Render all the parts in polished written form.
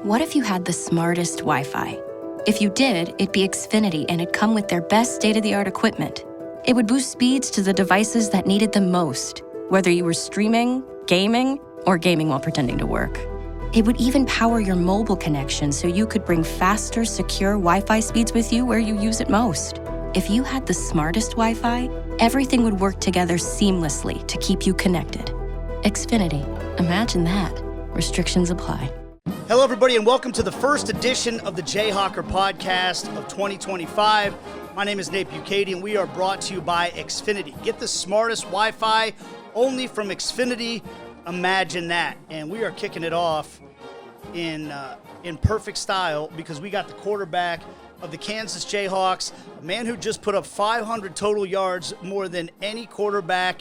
What if you had the smartest Wi-Fi? If you did, it'd be Xfinity and it'd come with their best state-of-the-art equipment. It would boost speeds to the devices that needed them most, whether you were streaming, gaming, or gaming while pretending to work. It would even power your mobile connection so you could bring faster, secure Wi-Fi speeds with you where you use it most. If you had the smartest Wi-Fi, everything would work together seamlessly to keep you connected. Xfinity. Imagine that. Restrictions apply. Hello, everybody, and welcome to the first edition of the Jayhawker Podcast of 2025. My name is Nate Bucati, and we are brought to you by Xfinity. Get the smartest Wi-Fi only from Xfinity. Imagine that. And we are kicking it off in perfect style because we got the quarterback of the Kansas Jayhawks, a man who just put up 500 total yards, more than any quarterback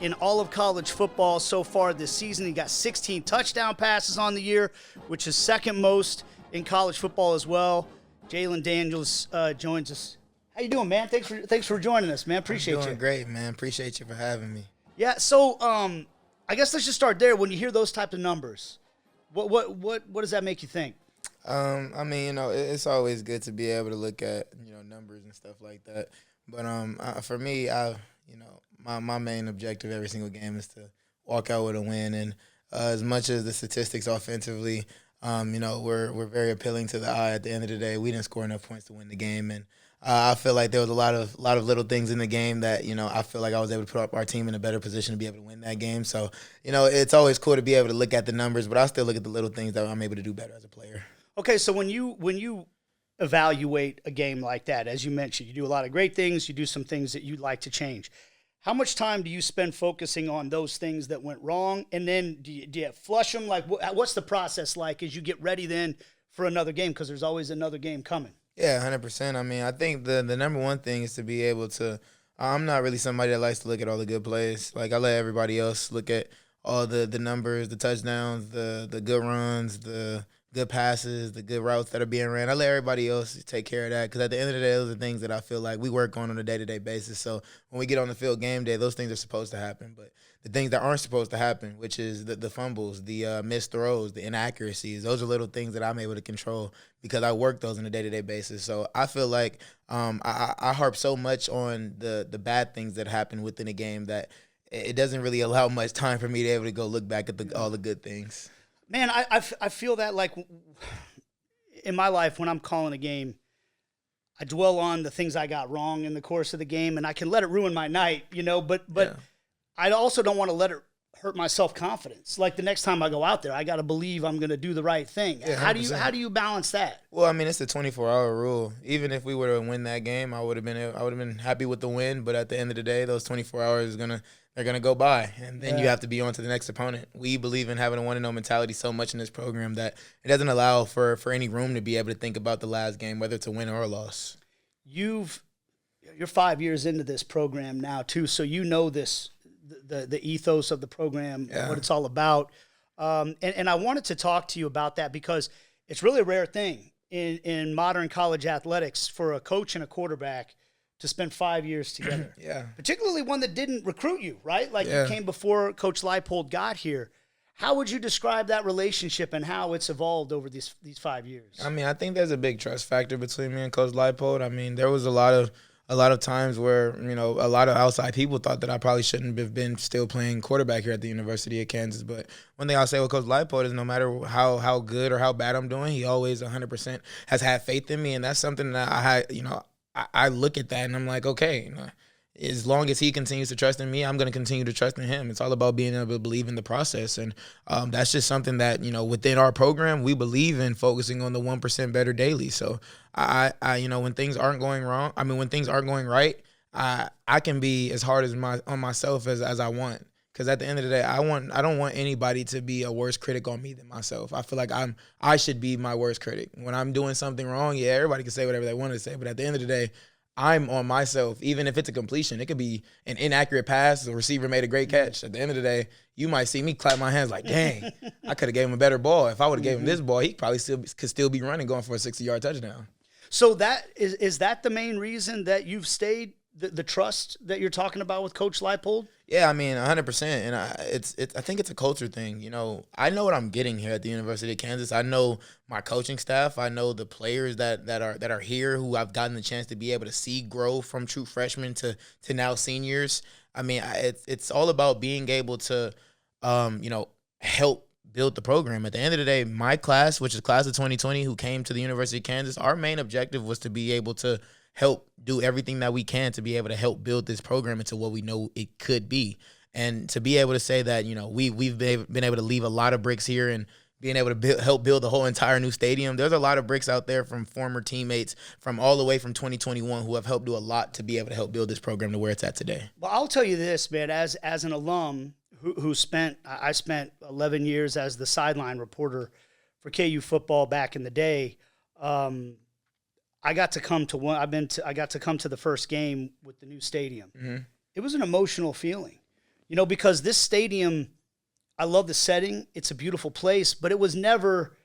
in all of college football so far this season. He got 16 touchdown passes on the year, which is second most in college football as well. Jalon Daniels joins us. How you doing, man? Thanks for joining us, man. Appreciate you. I'm doing great, man. Appreciate you for having me. Yeah, so I guess let's just start there. When you hear those type of numbers, what does that make you think? I mean, it's always good to be able to look at, numbers and stuff like that. But for me, my main objective every single game is to walk out with a win. And as much as the statistics offensively, we're very appealing to the eye. At the end of the day, we didn't score enough points to win the game. And I feel like there was a lot of little things in the game that, I feel like I was able to put up our team in a better position to be able to win that game. So, it's always cool to be able to look at the numbers, but I still look at the little things that I'm able to do better as a player. Okay, so when you evaluate a game like that, as you mentioned, you do a lot of great things, you do some things that you'd like to change. How much time do you spend focusing on those things that went wrong, and then do you flush them? Like, what's the process like as you get ready then for another game, because there's always another game coming? Yeah, 100%. I mean, I think the number one thing is to be able to I'm not really somebody that likes to look at all the good plays. Like, I let everybody else look at all the numbers, the touchdowns, the good runs, the good passes, the good routes that are being ran. I let everybody else take care of that because at the end of the day, those are things that I feel like we work on a day-to-day basis. So when we get on the field game day, those things are supposed to happen. But the things that aren't supposed to happen, which is the fumbles, the missed throws, the inaccuracies, those are little things that I'm able to control because I work those on a day-to-day basis. So I feel like I harp so much on the bad things that happen within a game that it doesn't really allow much time for me to be able to go look back at all the good things. Man, I feel that, like, in my life when I'm calling a game, I dwell on the things I got wrong in the course of the game, and I can let it ruin my night, but yeah. I also don't want to let it hurt my self-confidence. Like, the next time I go out there, I got to believe I'm going to do the right thing. Yeah, how do you balance that? Well, I mean, it's a 24-hour rule. Even if we were to win that game, I would have been happy with the win, but at the end of the day, those 24 hours they're going to go by, and then you have to be on to the next opponent. We believe in having a 1-0 mentality so much in this program that it doesn't allow for any room to be able to think about the last game, whether it's a win or a loss. You're 5 years into this program now, too, so you know this, the ethos of the program, what it's all about. And I wanted to talk to you about that because it's really a rare thing in modern college athletics for a coach and a quarterback to spend 5 years together. Yeah. Particularly one that didn't recruit you, right? Like, you came before Coach Leipold got here. How would you describe that relationship and how it's evolved over these 5 years? I mean, I think there's a big trust factor between me and Coach Leipold. I mean, there was a lot of times where, a lot of outside people thought that I probably shouldn't have been still playing quarterback here at the University of Kansas. But one thing I'll say with Coach Leipold is no matter how good or how bad I'm doing, he always 100% has had faith in me. And that's something that I look at that and I'm like, okay, as long as he continues to trust in me, I'm going to continue to trust in him. It's all about being able to believe in the process. And that's just something that, within our program, we believe in focusing on the 1% better daily. So I when things aren't going wrong, when things aren't going right, I can be as hard on myself as I want. Because at the end of the day, I don't want anybody to be a worse critic on me than myself. I feel like I should be my worst critic. When I'm doing something wrong, everybody can say whatever they want to say. But at the end of the day, I'm on myself. Even if it's a completion, it could be an inaccurate pass. The receiver made a great catch. At the end of the day, you might see me clap my hands like, dang, I could have gave him a better ball. If I would have gave him this ball, he probably could still be running, going for a 60-yard touchdown. So that is that the main reason that you've stayed the trust that you're talking about with Coach Leipold? Yeah, I mean, 100%. And I think it's a culture thing. You know, I know what I'm getting here at the University of Kansas. I know my coaching staff. I know the players that are here who I've gotten the chance to be able to see grow from true freshmen to now seniors. I mean, it's all about being able to, help build the program. At the end of the day, my class, which is class of 2020, who came to the University of Kansas, our main objective was to be able to help do everything that we can to be able to help build this program into what we know it could be. And to be able to say that, we've been able to leave a lot of bricks here and being able to help build the whole entire new stadium. There's a lot of bricks out there from former teammates from all the way from 2021 who have helped do a lot to be able to help build this program to where it's at today. Well, I'll tell you this, man, as an alum I spent 11 years as the sideline reporter for KU football back in the day. I got to come to the first game with the new stadium. Mm-hmm. It was an emotional feeling, because this stadium, I love the setting. It's a beautiful place, but it was never.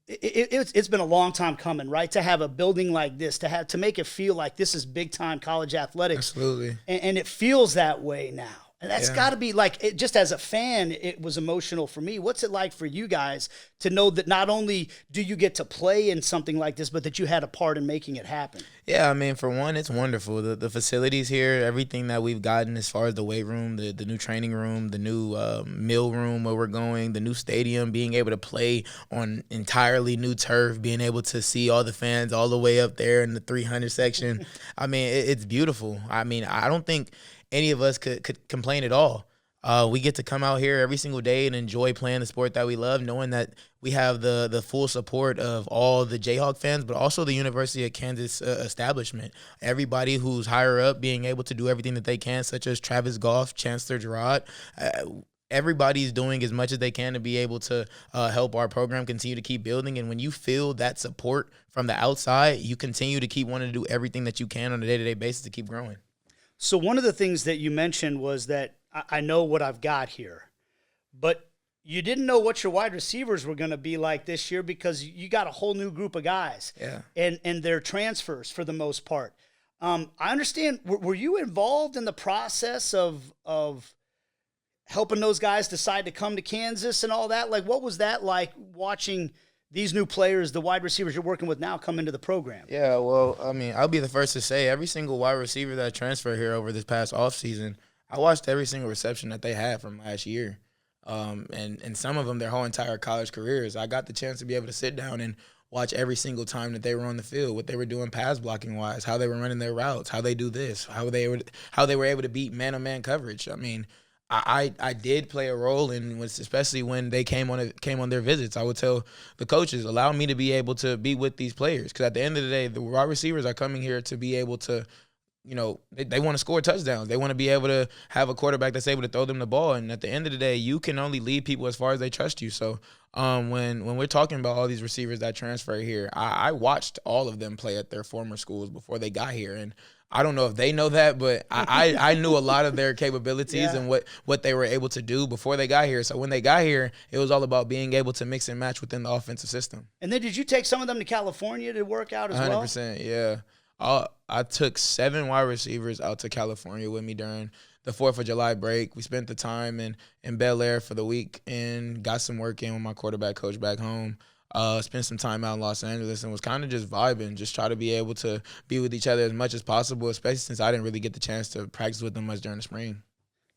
It's been a long time coming, right? To have a building like this, to make it feel like this is big time college athletics. Absolutely, and it feels that way now. And that's got to be like, just as a fan, it was emotional for me. What's it like for you guys to know that not only do you get to play in something like this, but that you had a part in making it happen? Yeah, I mean, for one, it's wonderful. The facilities here, everything that we've gotten as far as the weight room, the new training room, the new meal room where we're going, the new stadium, being able to play on entirely new turf, being able to see all the fans all the way up there in the 300 section. I mean, it's beautiful. I mean, I don't think any of us could complain at all. We get to come out here every single day and enjoy playing the sport that we love, knowing that we have the full support of all the Jayhawk fans, but also the University of Kansas establishment. Everybody who's higher up being able to do everything that they can, such as Travis Goff, Chancellor Gerard. Everybody's doing as much as they can to be able to help our program continue to keep building. And when you feel that support from the outside, you continue to keep wanting to do everything that you can on a day-to-day basis to keep growing. So one of the things that you mentioned was that I know what I've got here, but you didn't know what your wide receivers were going to be like this year because you got a whole new group of guys, and they're transfers for the most part. I understand. Were you involved in the process of helping those guys decide to come to Kansas and all that? Like, what was that like watching these new players, the wide receivers you're working with now, come into the program? Yeah, well, I mean, I'll be the first to say every single wide receiver that transferred here over this past offseason, I watched every single reception that they had from last year. And some of them, their whole entire college careers. I got the chance to be able to sit down and watch every single time that they were on the field, what they were doing pass blocking wise, how they were running their routes, how they do this, how they were able to beat man-on-man coverage. I mean, I did play a role in, especially when they came on their visits. I would tell the coaches, allow me to be able to be with these players, because at the end of the day, the wide receivers are coming here to be able to, they want to score touchdowns. They want to be able to have a quarterback that's able to throw them the ball. And at the end of the day, you can only lead people as far as they trust you. So when we're talking about all these receivers that transfer here, I watched all of them play at their former schools before they got here. And I don't know if they know that, but I knew a lot of their capabilities and what they were able to do before they got here. So when they got here, it was all about being able to mix and match within the offensive system. And then did you take some of them to California to work out as 100%, well? 100%, yeah. I took 7 wide receivers out to California with me during the 4th of July break. We spent the time in Bel Air for the week and got some work in with my quarterback coach back home. Spent some time out in Los Angeles and was kind of just vibing, just try to be able to be with each other as much as possible, especially since I didn't really get the chance to practice with them much during the spring.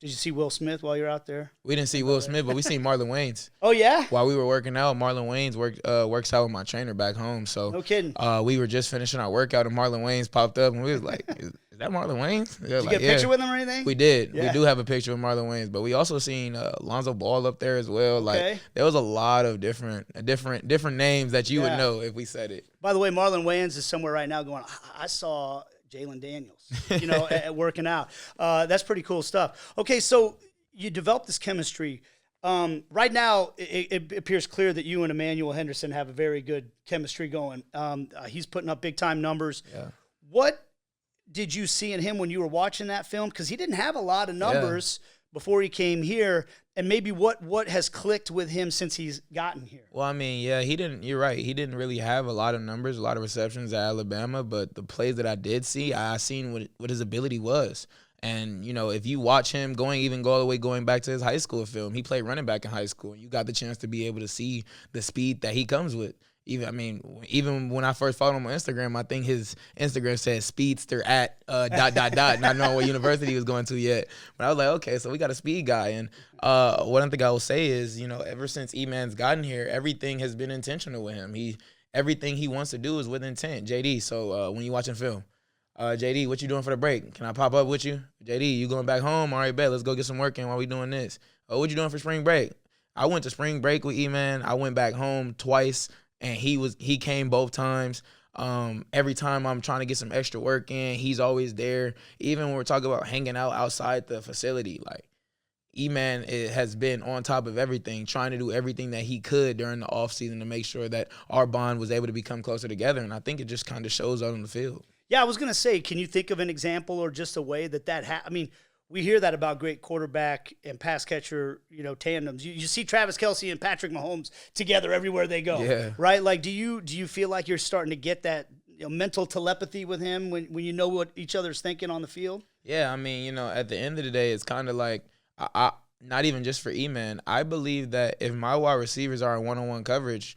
Did you see Will Smith while you were out there? We didn't see Will Smith, but we seen Marlon Wayans. Oh, yeah? While we were working out, Marlon Wayans works out with my trainer back home. So no kidding. We were just finishing our workout, and Marlon Wayans popped up, and we was like, is that Marlon Wayans? Did you get a picture with him or anything? We did. Yeah. We do have a picture with Marlon Wayans, but we also seen Lonzo Ball up there as well. Okay. Like, there was a lot of different names that you would know if we said it. By the way, Marlon Wayans is somewhere right now going, I saw Jalon Daniels, working out. That's pretty cool stuff. Okay, so you developed this chemistry. Right now, it appears clear that you and Emmanuel Henderson have a very good chemistry going. He's putting up big-time numbers. Yeah. What did you see in him when you were watching that film? Because he didn't have a lot of numbers, before he came here, and maybe what has clicked with him since he's gotten here? Well, I mean, yeah, you're right. He didn't really have a lot of numbers, a lot of receptions at Alabama, but the plays that I did see, I seen what his ability was. And, if you watch him go all the way going back to his high school film, he played running back in high school, and you got the chance to be able to see the speed that he comes with. Even when I first followed him on Instagram, I think his Instagram said speedster at ... Not knowing what university he was going to yet. But I was like, okay, so we got a speed guy. And one thing I will say is, ever since E-Man's gotten here, everything has been intentional with him. Everything he wants to do is with intent. JD, so when you watching film, JD, what you doing for the break? Can I pop up with you? JD, you going back home? All right, bet. Let's go get some work in while we doing this. Oh, what you doing for spring break? I went to spring break with E-Man. I went back home twice, and he came both times. Every time I'm trying to get some extra work in, he's always there. Even when we're talking about hanging out outside the facility, like E-Man has been on top of everything, trying to do everything that he could during the offseason to make sure that our bond was able to become closer together. And I think it just kind of shows out on the field. Yeah, I was going to say, can you think of an example or just a way that we hear that about great quarterback and pass catcher, tandems. You see Travis Kelce and Patrick Mahomes together everywhere they go, yeah. Right? Like, do you feel like you're starting to get that mental telepathy with him when you know what each other's thinking on the field? Yeah, at the end of the day, it's kind of like, I not even just for E-Man, I believe that if my wide receivers are in one-on-one coverage,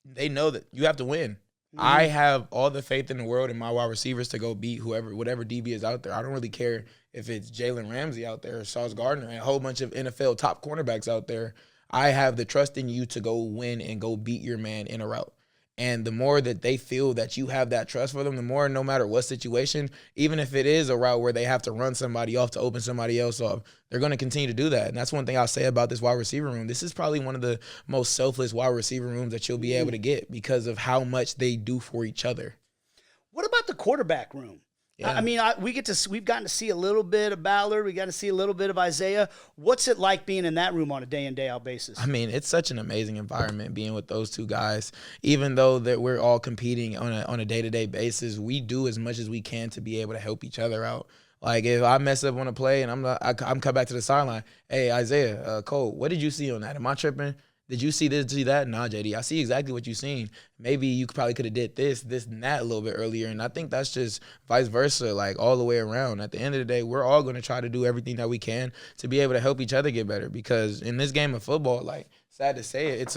they know that you have to win. I have all the faith in the world in my wide receivers to go beat whatever DB is out there. I don't really care if it's Jalen Ramsey out there or Sauce Gardner and a whole bunch of NFL top cornerbacks out there. I have the trust in you to go win and go beat your man in a route. And the more that they feel that you have that trust for them, the more, no matter what situation, even if it is a route where they have to run somebody off to open somebody else off, they're going to continue to do that. And that's one thing I'll say about this wide receiver room. This is probably one of the most selfless wide receiver rooms that you'll be able to get because of how much they do for each other. What about the quarterback room? Yeah. We've gotten to see a little bit of Ballard. We got to see a little bit of Isaiah. What's it like being in that room on a day in, day out basis? It's such an amazing environment being with those two guys. Even though that we're all competing on a day-to-day basis, we do as much as we can to be able to help each other out. Like if I mess up on a play and I'm come back to the sideline, hey Isaiah, Cole, what did you see on that? Am I tripping? Did you see this, see that? Nah, JD, I see exactly what you seen. Maybe you probably could have did this, and that a little bit earlier. And I think that's just vice versa, like all the way around. At the end of the day, we're all going to try to do everything that we can to be able to help each other get better. Because in this game of football, like sad to say it,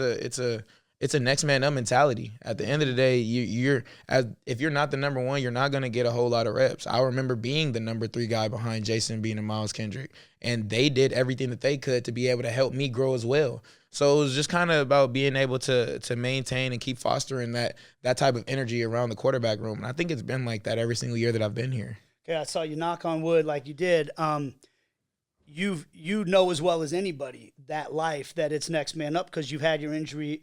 it's a next man up mentality. At the end of the day, if you're not the number one, you're not going to get a whole lot of reps. I remember being the number 3 guy behind Jason Bean and Miles Kendrick, and they did everything that they could to be able to help me grow as well. So it was just kind of about being able to maintain and keep fostering that type of energy around the quarterback room. And I think it's been like that every single year that I've been here. Okay, I saw you knock on wood like you did. You know as well as anybody that life, that it's next man up because you've had your injury,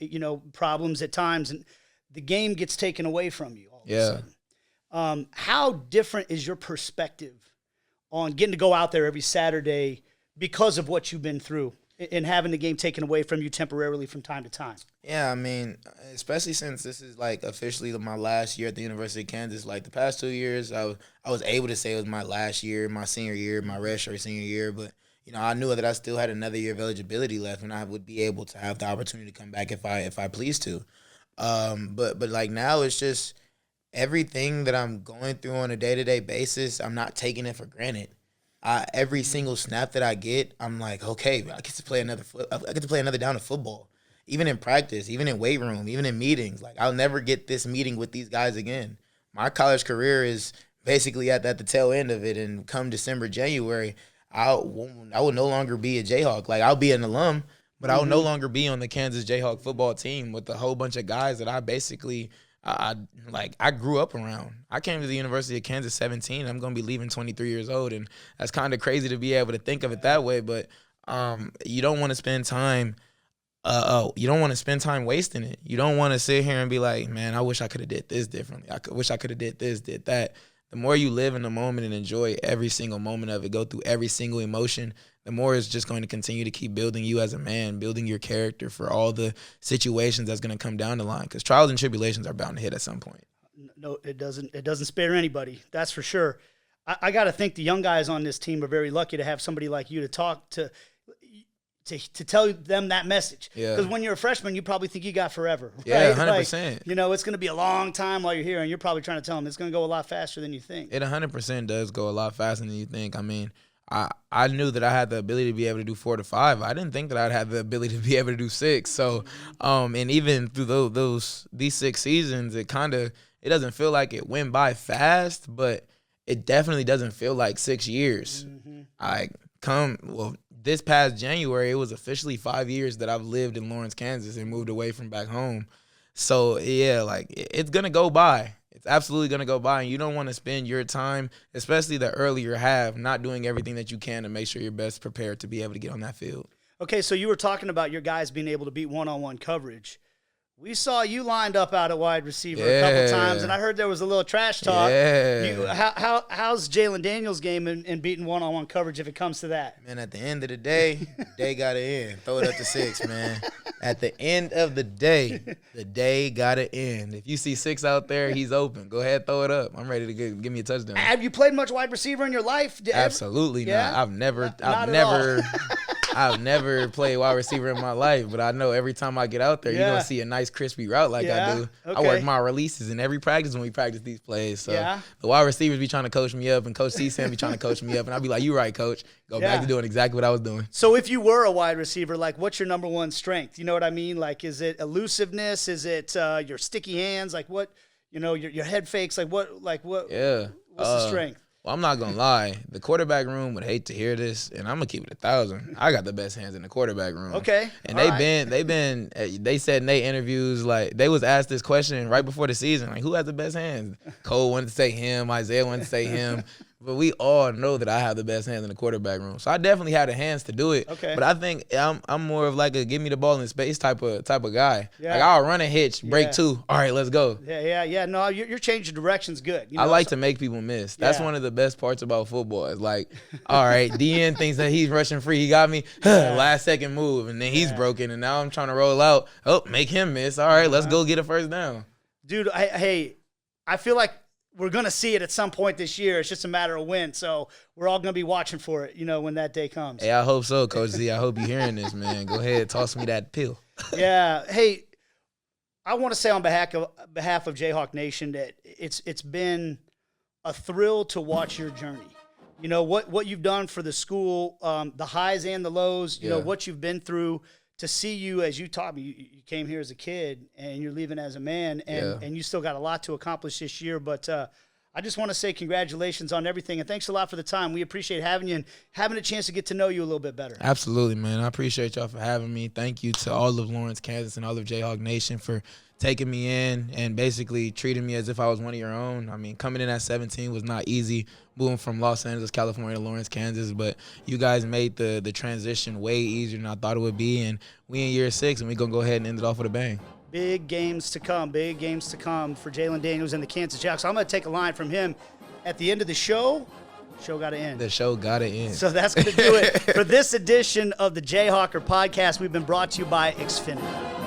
problems at times, and the game gets taken away from you all of a sudden. How different is your perspective on getting to go out there every Saturday because of what you've been through and having the game taken away from you temporarily from time to time? Yeah, especially since this is like officially my last year at the University of Kansas. Like the past 2 years, I was able to say it was my last year, my senior year, my redshirt senior year. But I knew that I still had another year of eligibility left, and I would be able to have the opportunity to come back if I pleased to. But like now, it's just everything that I'm going through on a day-to-day basis. I'm not taking it for granted. Every single snap that I get, I'm like, okay, I get to play another down of football. Even in practice, even in weight room, even in meetings. Like, I'll never get this meeting with these guys again. My college career is basically at the tail end of it, and come December, January, I will no longer be a Jayhawk. Like, I'll be an alum, but I will no longer be on the Kansas Jayhawk football team with a whole bunch of guys that I basically I grew up around. I came to the University of Kansas 17. I'm going to be leaving 23 years old, and that's kind of crazy to be able to think of it that way. But you don't want to spend time. You don't want to spend time wasting it. You don't want to sit here and be like, man, I wish I could have did this differently. Wish I could have did this, did that. The more you live in the moment and enjoy every single moment of it, go through every single emotion, the more it's just going to continue to keep building you as a man, building your character for all the situations that's going to come down the line. Because trials and tribulations are bound to hit at some point. No, it doesn't. It doesn't spare anybody. That's for sure. I got to think the young guys on this team are very lucky to have somebody like you to talk to tell them that message. Because when you're a freshman, you probably think you got forever. Right? Yeah, 100%. Like, it's going to be a long time while you're here, and you're probably trying to tell them it's going to go a lot faster than you think. It 100% does go a lot faster than you think. I mean, I knew that I had the ability to be able to do 4 to 5. I didn't think that I'd have the ability to be able to do 6. So, and even through these 6 seasons, it doesn't feel like it went by fast, but it definitely doesn't feel like 6 years. This past January, it was officially 5 years that I've lived in Lawrence, Kansas, and moved away from back home. So, yeah, like, it's going to go by. It's absolutely going to go by, and you don't want to spend your time, especially the earlier half, not doing everything that you can to make sure you're best prepared to be able to get on that field. Okay, so you were talking about your guys being able to beat one-on-one coverage. We saw you lined up out at wide receiver a couple times, and I heard there was a little trash talk. Yeah. How's Jalon Daniels' game in beating one-on-one coverage if it comes to that? Man, at the end of the day, the day got to end. Throw it up to 6, man. At the end of the day got to end. If you see 6 out there, he's open. Go ahead, throw it up. I'm ready to give me a touchdown. Have you played much wide receiver in your life? Absolutely not. I've never played wide receiver in my life, but I know every time I get out there, you're going to see a nice crispy route like I do. Okay. I work my releases in every practice when we practice these plays. So the wide receivers be trying to coach me up, and Coach C-Sam be trying to coach me up, and I'll be like, "You right, Coach." Go back to doing exactly what I was doing. So if you were a wide receiver, like, what's your number one strength? You know what I mean? Like, is it elusiveness? Is it your sticky hands? Like, what, your head fakes? Like, what? Yeah. What's the strength? Well, I'm not gonna lie. The quarterback room would hate to hear this, and I'm gonna keep it 1,000. I got the best hands in the quarterback room. Okay. And they said in their interviews, like, they was asked this question right before the season, like, who has the best hands? Cole wanted to say him, Isaiah wanted to say him. But we all know that I have the best hands in the quarterback room. So I definitely have the hands to do it. Okay. But I think I'm more of like a give me the ball in space type of guy. Yeah. Like, I'll run a hitch, break 2. All right, let's go. Yeah. No, your change of direction's good. I like to make people miss. That's one of the best parts about football. It's like, all right, DN thinks that he's rushing free. He got me. Last second move, and then he's broken, and now I'm trying to roll out. Oh, make him miss. All right, let's go get a first down. Dude, I feel like we're going to see it at some point this year. It's just a matter of when. So we're all going to be watching for it, when that day comes. Hey, I hope so, Coach Z. I hope you're hearing this, man. Go ahead, toss me that pill. Yeah. Hey, I want to say on behalf of Jayhawk Nation that it's been a thrill to watch your journey. What you've done for the school, the highs and the lows, what you've been through. To see you, as you taught me, you came here as a kid and you're leaving as a man, and you still got a lot to accomplish this year. But I just want to say congratulations on everything, and thanks a lot for the time. We appreciate having you and having a chance to get to know you a little bit better. Absolutely, man. I appreciate y'all for having me. Thank you to all of Lawrence, Kansas, and all of Jayhawk Nation for taking me in and basically treating me as if I was one of your own. I mean, coming in at 17 was not easy, moving from Los Angeles, California to Lawrence, Kansas, but you guys made the transition way easier than I thought it would be, and we in year 6, and we're going to go ahead and end it off with a bang. Big games to come for Jalon Daniels and the Kansas Jayhawks. So I'm going to take a line from him at the end of the show. Show got to end. The show got to end. So that's going to do it for this edition of the Jayhawker Podcast. We've been brought to you by Xfinity.